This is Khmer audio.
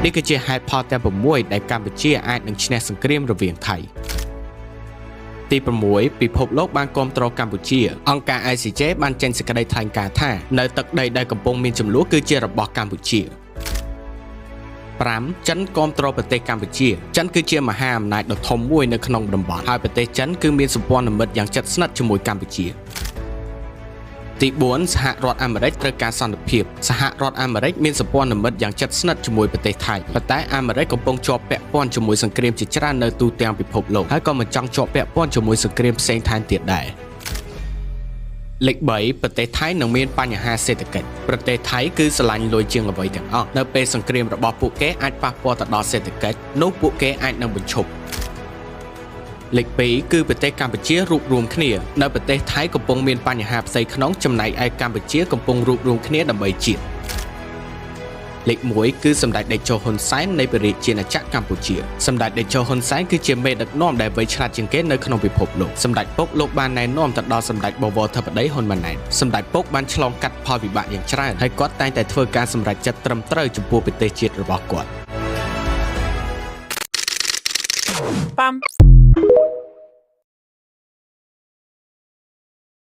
នេះគឺជាហេតុផលទាំង6ដែលកម្ពុជាអាចនឹងឈ្នះសង្គ្រាមរវាងថៃទី6ពិភពលោកបានគាំទ្រកម្ពុជាអង្គការ ICJ បានចេញសេចក្តីថ្លែងការណ៍ថានៅទឹកដីដែលកំពុងមានចំនួនគឺជារបស់កម្ពុជា5ចិនគាំទ្រប្រទេសកម្ពុជាចិនគឺជាមហាអំណាចដ៏ធំមួយនៅក្នុងតំបន់ហើយប្រទេសចិនគឺមានសម្ព័ន្ធមិត្តយ៉ាងជិតស្និទ្ធជាមួយកម្ពុជាទី4សហរដ្ឋអាមេរិកត្រូវការសន្តិភាពសហរដ្ឋអាមេរិកមានសម្ព័ន្ធមិត្តយ៉ាងជិតស្និទ្ធជាមួយប្រទេសថៃប៉ុន្តែអាមេរិកកំពុងជាប់ពាក់ព័ន្ធជាមួយសង្គ្រាមជាច្រើននៅទូទាំងពិភពលោកហើយក៏មិនចង់ជាប់ពាក់ព័ន្ធជាមួយសង្គ្រាមផ្សេងថែមទៀតដែរលេខ3ប្រទេសថៃនឹងមានបញ្ហាសេដ្ឋកិច្ចប្រទេសថៃគឺស្រឡាញ់លុយជាងអ្វីទាំងអស់នៅពេលសង្គ្រាមរបស់ពួកគេអាចប៉ះពាល់ទៅដល់សេដ្ឋកិច្ចនោះពួកគេអាចនឹងបញ្ឈប់លេខ2គឺប្រទេសកម្ពុជារួបរวมគ្នានៅប្រទេសថៃកំពុងមានបញ្ហាផ្ទៃក្នុងចំណែកឯកម្ពុជាកំពុងរួបរวมគ្នាដើម្បីជាតិលេខ1គឺសម្ដេចតេជោហ៊ុនសែននៃព្រះរាជាណាចក្រកម្ពុជាសម្ដេចតេជោហ៊ុនសែនគឺជាមេដឹកនាំដែលវៃឆ្លាតជាងគេនៅក្នុងពិភពលោកសម្ដេចពុកលោកបានណែនាំទៅដល់សម្ដេចបវរធិបតីហ៊ុនម៉ាណែតសម្ដេចពុកបានឆ្លងកាត់ផលវិបាកយ៉ាងច្រើនហើយគាត់តែងតែធ្វើការសម្រេចចិត្តត្រឹមត្រូវចំពោះប្រទេសជាតិរបស់គាត់ប៉ាំ